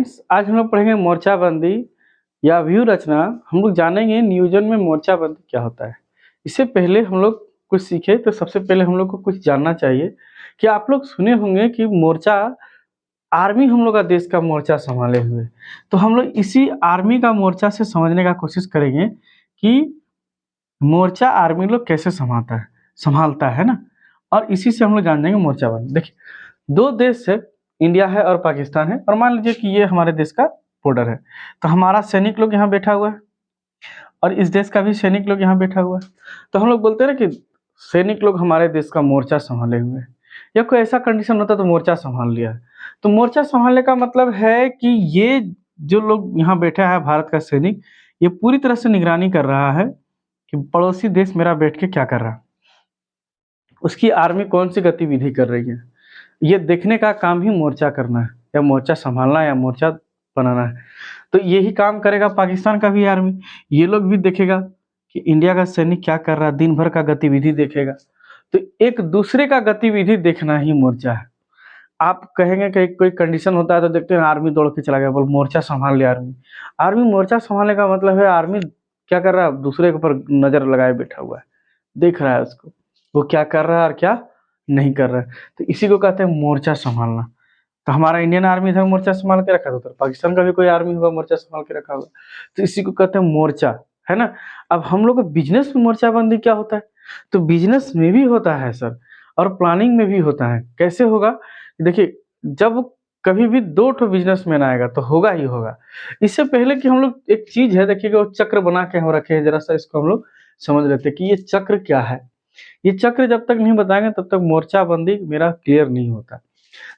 Friends, आज हम लोग पढ़ेंगे मोर्चाबंदी या व्यूह रचना। हम लोग जानेंगे नियोजन में मोर्चाबंदी क्या होता है। इससे पहले हम लोग कुछ सीखे तो सबसे पहले हम लोग को कुछ जानना चाहिए कि आप लोग सुने होंगे कि मोर्चा आर्मी हम लोग का देश का मोर्चा संभाले हुए। तो हम लोग इसी आर्मी का मोर्चा से समझने का कोशिश करेंगे कि मोर्चा आर्मी लोग कैसे संभालता है ना। और इसी से हम लोग जान जाएंगे मोर्चाबंदी। देखिए, दो देश है, इंडिया है और पाकिस्तान है, और मान लीजिए कि ये हमारे देश का बॉर्डर है। तो हमारा सैनिक लोग यहाँ बैठा हुआ है और इस देश का भी सैनिक लोग यहाँ बैठा हुआ है। तो हम लोग बोलते हैं ना कि सैनिक लोग हमारे देश का मोर्चा संभाले हुए हैं, या कोई ऐसा कंडीशन होता तो मोर्चा संभाल लिया है। तो मोर्चा संभालने का मतलब है कि ये जो लोग यहाँ बैठा है भारत का सैनिक, ये पूरी तरह से निगरानी कर रहा है कि पड़ोसी देश मेरा बैठ के क्या कर रहा है, उसकी आर्मी कौन सी गतिविधि कर रही है, ये देखने का काम ही मोर्चा करना है, या मोर्चा संभालना या मोर्चा बनाना है। तो यही काम करेगा पाकिस्तान का भी आर्मी। ये लोग भी देखेगा कि इंडिया का सैनिक क्या कर रहा है, दिन भर का गतिविधि देखेगा। तो एक दूसरे का गतिविधि देखना ही मोर्चा है। आप कहेंगे कि कोई कंडीशन होता है तो देखते हैं आर्मी दौड़ के चला गया, बोल मोर्चा संभाल लिया आर्मी। आर्मी मोर्चा संभालने का मतलब है आर्मी क्या कर रहा है, दूसरे के ऊपर नजर लगाए बैठा हुआ है, देख रहा है उसको, वो क्या कर रहा है और क्या नहीं कर रहा है। तो इसी को कहते हैं मोर्चा संभालना। तो हमारा इंडियन आर्मी इधर मोर्चा संभाल के रखा था, उधर पाकिस्तान का भी कोई आर्मी होगा मोर्चा संभाल के रखा होगा। तो इसी को कहते हैं मोर्चा, है ना। अब हम लोग को बिजनेस में मोर्चाबंदी क्या होता है, तो बिजनेस में भी होता है सर, और प्लानिंग में भी होता है। कैसे होगा, देखिए, जब कभी भी दो ठो बिजनेसमैन आएगा तो होगा ही होगा। इससे पहले कि हम लोग एक चीज है, देखिएगा, वो चक्र बना के हम रखे हैं, जरा सा इसको हम लोग समझ लेते हैं कि ये चक्र क्या है। ये चक्र जब तक नहीं बताएंगे तब तक मोर्चाबंदी मेरा क्लियर नहीं होता।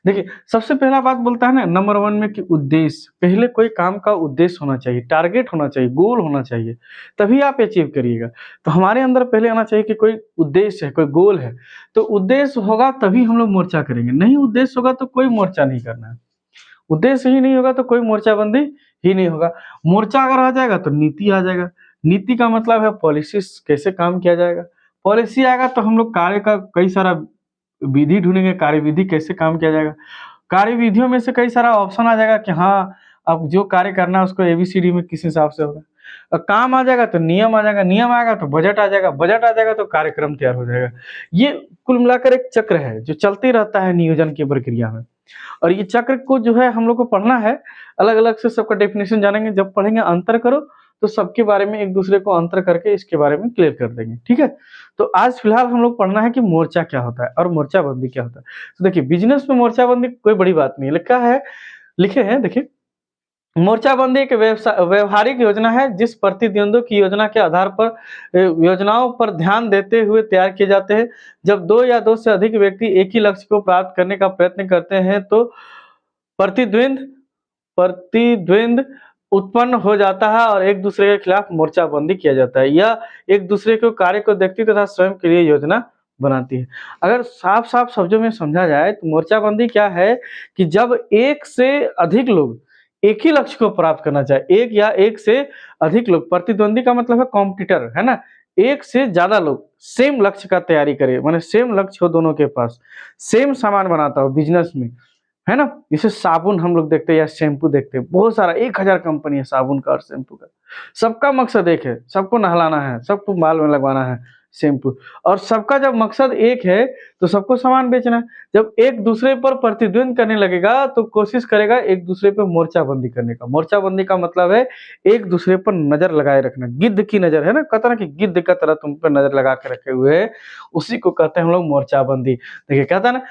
देखिए, सबसे पहला बात बोलता है ना नंबर 1 में कि उद्देश्य। पहले कोई काम का उद्देश्य होना चाहिए, टारगेट होना चाहिए, गोल होना चाहिए, तभी आप अचीव करिएगा। तो हमारे अंदर पहले आना चाहिए कि कोई उद्देश्य है, कोई गोल है। तो उद्देश्य होगा तभी हम लोग मोर्चा करेंगे, नहीं उद्देश्य होगा तो कोई मोर्चा नहीं करना है। उद्देश्य ही नहीं होगा तो कोई मोर्चाबंदी ही नहीं होगा। मोर्चा अगर आ जाएगा तो नीति आ जाएगा। नीति का मतलब है पॉलिसी, कैसे काम किया जाएगा। पॉलिसी आएगा तो हम लोग कार्य का कई सारा विधि ढूंढेंगे, कार्यविधि कैसे काम किया जाएगा। कार्य विधियों में से कई सारा ऑप्शन आ जाएगा कि हाँ, अब जो कार्य करना है उसको एबीसीडी में किस हिसाब से होगा। और काम आ जाएगा तो नियम आ जाएगा, नियम आएगा तो बजट आ जाएगा, बजट आ जाएगा तो कार्यक्रम तैयार हो जाएगा। ये कुल मिलाकर एक चक्र है जो चलते रहता है नियोजन की प्रक्रिया में। और ये चक्र को जो है हम लोग को पढ़ना है, अलग अलग से सबका डेफिनेशन जानेंगे। जब पढ़ेंगे अंतर करो तो सबके बारे में एक दूसरे को अंतर करके इसके बारे में क्लियर कर देंगे, ठीक है। तो आज फिलहाल हम लोग पढ़ना है कि मोर्चा क्या होता है और मोर्चाबंदी क्या होता है। तो देखिए, बिजनेस में मोर्चाबंदी कोई बड़ी बात नहीं है। लिखा है, लिखे हैं, देखिए, मोर्चाबंदी एक व्यवहारिक योजना है जिस प्रतिद्वंद्वियों की योजना के आधार पर योजनाओं पर ध्यान देते हुए तैयार किए जाते हैं। जब दो या दो से अधिक व्यक्ति एक ही लक्ष्य को प्राप्त करने का प्रयत्न करते हैं तो प्रतिद्वंद प्रतिद्वंद उत्पन्न हो जाता है और एक दूसरे के खिलाफ मोर्चाबंदी किया जाता है। यह एक दूसरे के कार्य को देखती तथा स्वयं के लिए योजना बनाती है। अगर साफ साफ शब्दों में समझा जाए तो मोर्चाबंदी क्या है कि जब एक से अधिक लोग एक ही लक्ष्य को प्राप्त करना चाहे, एक या एक से अधिक लोग, प्रतिद्वंदी का मतलब है कॉम्पिटिटर, है ना। एक से ज्यादा लोग सेम लक्ष्य का तैयारी करे, माने सेम लक्ष्य हो दोनों के पास, सेम सामान बनाता हो बिजनेस में, है ना। जैसे साबुन हम लोग देखते हैं या शैम्पू देखते हैं, बहुत सारा 1000 कंपनी है साबुन का और शैम्पू का। सबका मकसद एक है, सबको नहलाना है, सबको बाल में लगवाना है शैम्पू। और सबका जब मकसद एक है तो सबको सामान बेचना है। जब एक दूसरे पर प्रतिद्वंद करने लगेगा तो कोशिश करेगा एक दूसरे पर मोर्चाबंदी करने का। मोर्चाबंदी का मतलब है एक दूसरे पर नजर लगाए रखना, गिद्ध की नजर, है ना, कहता ना कि गिद्ध का तरह तुम पर नजर लगा के रखे हुए है, उसी को कहते हैं हम लोग मोर्चाबंदी। देखिए, कहता ना,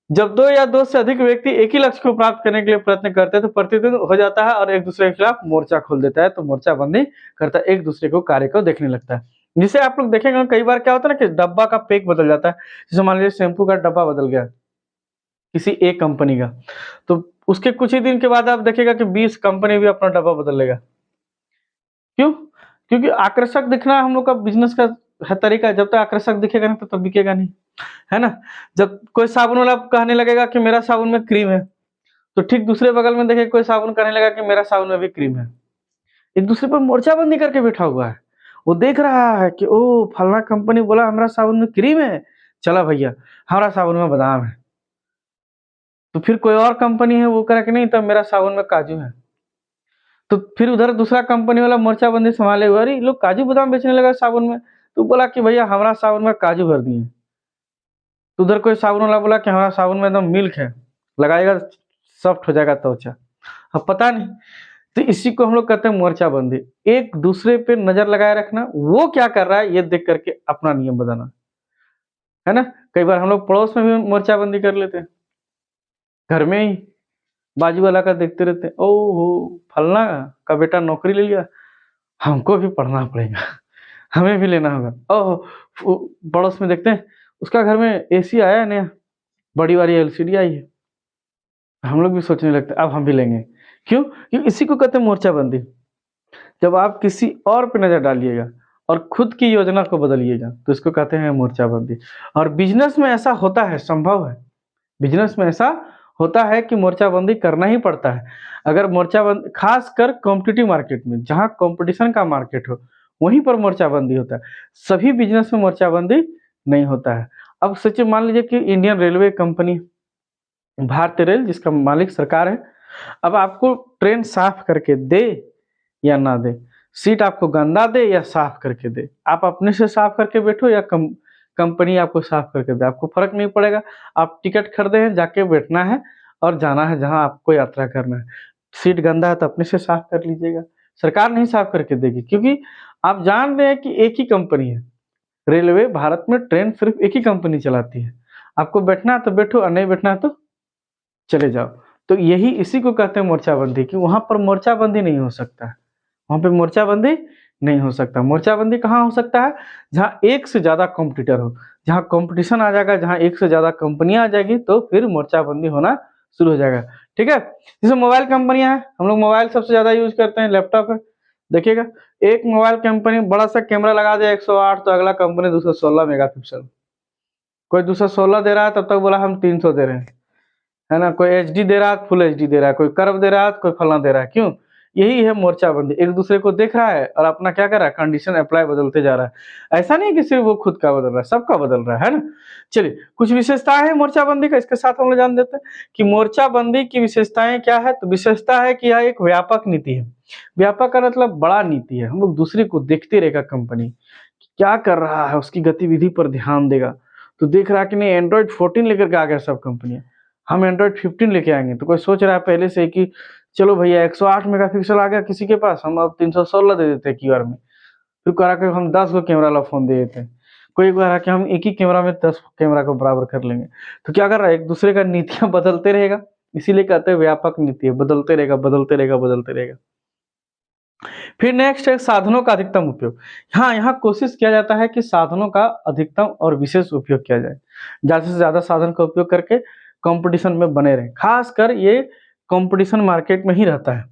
जब दो या दो से अधिक व्यक्ति एक ही लक्ष्य को प्राप्त करने के लिए प्रयत्न करते हैं तो प्रतिद्वंद हो जाता है और एक दूसरे के खिलाफ मोर्चा खोल देता है। तो मोर्चाबंदी करता है, एक दूसरे को कार्य को देखने लगता है। जिसे आप लोग देखेंगे कई बार क्या होता है ना कि डब्बा का पैक बदल जाता है। जैसे मान लीजिए शैम्पू का डब्बा बदल गया किसी एक कंपनी का, तो उसके कुछ ही दिन के बाद आप देखेगा कि 20 कंपनी भी अपना डब्बा बदल लेगा। क्यों? क्योंकि आकर्षक दिखना हम लोग का बिजनेस का है तरीका। जब तक आकर्षक दिखेगा नहीं तब बिकेगा नहीं, है ना। जब कोई साबुन वाला कहने लगेगा कि मेरा साबुन में क्रीम है, तो ठीक दूसरे बगल में देखे कोई साबुन कहने लगा कि मेरा साबुन में भी क्रीम है। एक दूसरे पर मोर्चाबंदी करके बैठा हुआ है। वो देख रहा है कि ओ फलाना कंपनी बोला हमारा साबुन में क्रीम है, चला भैया हमारा साबुन में बादाम है। तो फिर कोई और कंपनी है वो कह रहा कि नहीं तब मेरा साबुन में काजू है, तो फिर उधर दूसरा कंपनी वाला मोर्चाबंदी संभाले हुए, अरे ये लोग काजू बादाम बेचने लगा साबुन में, तो बोला कि भैया हमारा साबुन में काजू भर दिए। तो उधर कोई साबुन वाला बोला कि हमारा साबुन में एकदम मिल्क है, लगाएगा सॉफ्ट हो जाएगा त्वचा। अब पता नहीं, तो इसी को हम लोग कहते हैं मोर्चाबंदी। एक दूसरे पे नजर लगाए रखना, वो क्या कर रहा है ये देख करके अपना नियम बनाना, है ना। कई बार हम लोग पड़ोस में भी मोर्चाबंदी कर लेते हैं, घर में ही बाजू वाला का देखते रहते हैं, ओहो फलना का बेटा नौकरी ले लिया, हमको भी पढ़ना पड़ेगा, हमें भी लेना होगा। ओहो पड़ोस में देखते हैं उसका घर में एसी आया है नया, बड़ी वाली एलसीडी आई है, हम लोग भी सोचने लगते हैं अब हम भी लेंगे। क्यों? क्योंकि इसी को कहते हैं मोर्चाबंदी। जब आप किसी और पे नजर डालिएगा और खुद की योजना को बदलिएगा तो इसको कहते हैं मोर्चाबंदी। और बिजनेस में ऐसा होता है, संभव है, बिजनेस में ऐसा होता है कि मोर्चाबंदी करना ही पड़ता है। अगर मोर्चाबंदी, खासकर कॉम्पिटिटिव मार्केट में जहां कंपटीशन का मार्केट हो वहीं पर मोर्चाबंदी होता है, सभी बिजनेस में मोर्चाबंदी नहीं होता है। अब सोचिए, मान लीजिए कि इंडियन रेलवे कंपनी, भारतीय रेल जिसका मालिक सरकार है, अब आपको ट्रेन साफ करके दे या ना दे, सीट आपको गंदा दे या साफ करके दे, आप अपने से साफ करके बैठो या कंपनी आपको साफ करके दे, आपको फर्क नहीं पड़ेगा। आप टिकट खरीदे हैं, जाके बैठना है और जाना है जहां आपको यात्रा करना है। सीट गंदा है तो अपने से साफ कर लीजिएगा, सरकार नहीं साफ करके देगी, क्योंकि आप जान रहे हैं कि एक ही कंपनी है रेलवे, भारत में ट्रेन सिर्फ एक ही कंपनी चलाती है। आपको बैठना है तो बैठो और नहीं बैठना है तो चले जाओ। तो यही इसी को कहते हैं मोर्चाबंदी, कि वहां पर मोर्चाबंदी नहीं हो सकता है, वहां पे मोर्चाबंदी नहीं हो सकता। मोर्चाबंदी कहाँ हो सकता है? जहाँ एक से ज्यादा कॉम्पिटिटर हो, जहाँ कंपटीशन आ जाएगा, जहाँ एक से ज्यादा कंपनियां आ जाएगी तो फिर मोर्चाबंदी होना शुरू हो जाएगा। ठीक है, जैसे मोबाइल कंपनियां हैं, हम लोग मोबाइल सबसे ज्यादा यूज करते हैं, लैपटॉप है, देखिएगा एक मोबाइल कंपनी बड़ा सा कैमरा लगा दे 108, तो अगला कंपनी 216 मेगापिक्सल, कोई 216 दे रहा है तब तक बोला हम 300 दे रहे हैं, है ना। कोई एचडी दे रहा है, फुल एचडी दे रहा है, कोई कर्व दे रहा है, कोई फलना दे रहा है। क्यों? यही है मोर्चाबंदी, एक दूसरे को देख रहा है और अपना क्या कर रहा है, कंडीशन अप्लाई बदलते जा रहा है। ऐसा नहीं कि सिर्फ वो खुद का बदल रहा है, सबका बदल रहा है ना। चलिए, कुछ विशेषताएं हैं मोर्चाबंदी का, इसके साथ हम लोग जान देते हैं कि मोर्चाबंदी की विशेषताएं क्या है। तो विशेषता है कि यह एक व्यापक नीति है। व्यापक का मतलब बड़ा नीति है, हम लोग दूसरे को देखते रहेगा, कंपनी क्या कर रहा है उसकी गतिविधि पर ध्यान देगा। तो देख रहा है कि नहीं, एंड्रॉइड 14 लेकर के आ गया सब कंपनियां, हम एंड्रॉइड 15 लेके आएंगे। तो कोई सोच रहा है पहले से कि चलो भैया 108 मेगापिक्सल आ गया किसी के पास, हम अब 316 दे देते हैं क्यूआर में। फिर कह रहा कि हम 10 को कैमरा वाला फोन दे देते हैं। कोई कह रहा कि हम एक ही कैमरा में 10 कैमरा को बराबर कर लेंगे। तो क्या कर रहा है, एक दूसरे का नीतियां बदलते रहेगा, इसीलिए कहते हैं व्यापक नीति है, बदलते रहेगा बदलते रहेगा बदलते रहेगा। फिर नेक्स्ट है साधनों का अधिकतम उपयोग। हाँ, यहाँ कोशिश किया जाता है कि साधनों का अधिकतम और विशेष उपयोग किया जाए, ज्यादा से ज्यादा साधन का उपयोग करके कंपटीशन में बने रहे, खासकर ये कंपटीशन मार्केट में ही रहता है।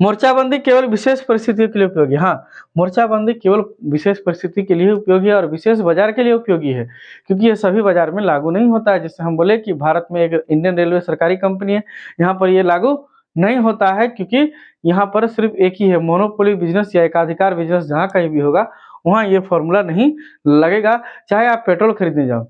मोर्चाबंदी केवल विशेष परिस्थितियों के लिए उपयोगी। हाँ, मोर्चाबंदी केवल विशेष परिस्थिति के लिए उपयोगी है और विशेष बाजार के लिए उपयोगी है, क्योंकि ये सभी बाजार में लागू नहीं होता है। जैसे हम बोले कि भारत में एक इंडियन रेलवे सरकारी कंपनी है, यहाँ पर ये लागू नहीं होता है, क्योंकि यहाँ पर सिर्फ एक ही है, मोनोपोली बिजनेस या एकाधिकार बिजनेस जहाँ कहीं भी होगा वहाँ ये फॉर्मूला नहीं लगेगा। चाहे आप पेट्रोल खरीदने जाओ,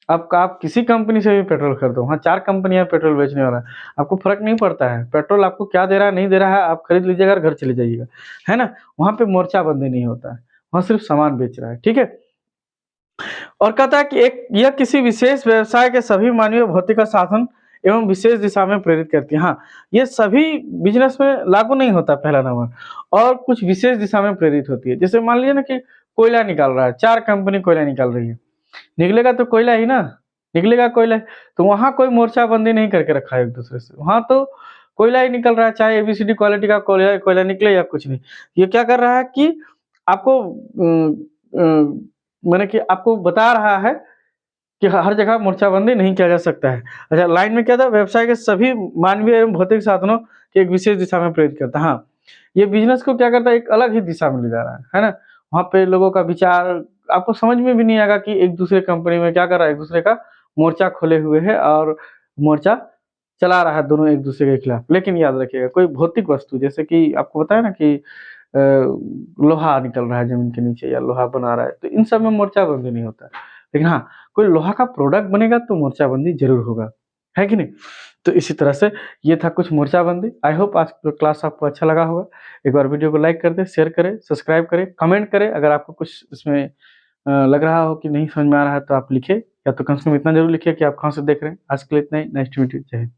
आप किसी कंपनी से भी पेट्रोल खरीदो, वहाँ 4 कंपनियां पेट्रोल बेचने वाला है, आपको फर्क नहीं पड़ता है पेट्रोल आपको क्या दे रहा है नहीं दे रहा है, आप खरीद लीजिएगा और घर चले जाइएगा, है ना। वहाँ पे मोर्चाबंदी नहीं होता है, वहाँ सिर्फ सामान बेच रहा है। ठीक है, और कहता है कि एक यह किसी विशेष व्यवसाय के सभी मानवीय भौतिक साधन एवं विशेष दिशा में प्रेरित करती है। हाँ, ये सभी बिजनेस में लागू नहीं होता, पहला नंबर, और कुछ विशेष दिशा में प्रेरित होती है। जैसे मान लीजिए ना कि कोयला निकाल रहा है, 4 कंपनी कोयला निकाल रही है, निकलेगा तो कोयला ही ना, निकलेगा कोयला, तो वहां कोई मोर्चाबंदी नहीं करके रखा है एक दूसरे से, वहां तो कोयला ही निकल रहा है, चाहे एबीसीडी क्वालिटी का कोयला कोयला निकले या कुछ नहीं। ये क्या कर रहा है कि आपको मैंने कि आपको बता रहा है कि हर जगह मोर्चाबंदी नहीं किया जा सकता है। अच्छा, लाइन में क्या था, व्यवसाय के सभी मानवीय एवं भौतिक साधनों के एक विशेष दिशा में प्रेरित करता है। हाँ, ये बिजनेस को क्या करता है, एक अलग ही दिशा में ले जा रहा है ना। वहाँ पे लोगों का विचार आपको समझ में भी नहीं आएगा कि एक दूसरे कंपनी में क्या कर रहा है, एक दूसरे का मोर्चा खोले हुए है और मोर्चा चला रहा है दोनों एक दूसरे के खिलाफ। लेकिन याद रखिएगा, कोई भौतिक वस्तु, जैसे कि आपको बताया ना कि लोहा निकल रहा है जमीन के नीचे या लोहा बना रहा है, तो इन सब में मोर्चाबंदी नहीं होता है। लेकिन हाँ, कोई लोहा का प्रोडक्ट बनेगा तो मोर्चाबंदी जरूर होगा, है कि नहीं? तो इसी तरह से ये था कुछ मोर्चाबंदी। आई होप आज का क्लास आपको अच्छा लगा होगा। एक बार वीडियो को लाइक कर दें, शेयर करें, सब्सक्राइब करें, कमेंट करें। अगर आपको कुछ इसमें लग रहा हो कि नहीं समझ में आ रहा है तो आप लिखें, या तो कम से कम इतना ज़रूर लिखिए कि आप कहाँ से देख रहे हैं। आज के लिए इतना ही। Nice to meet you. जय हिंद।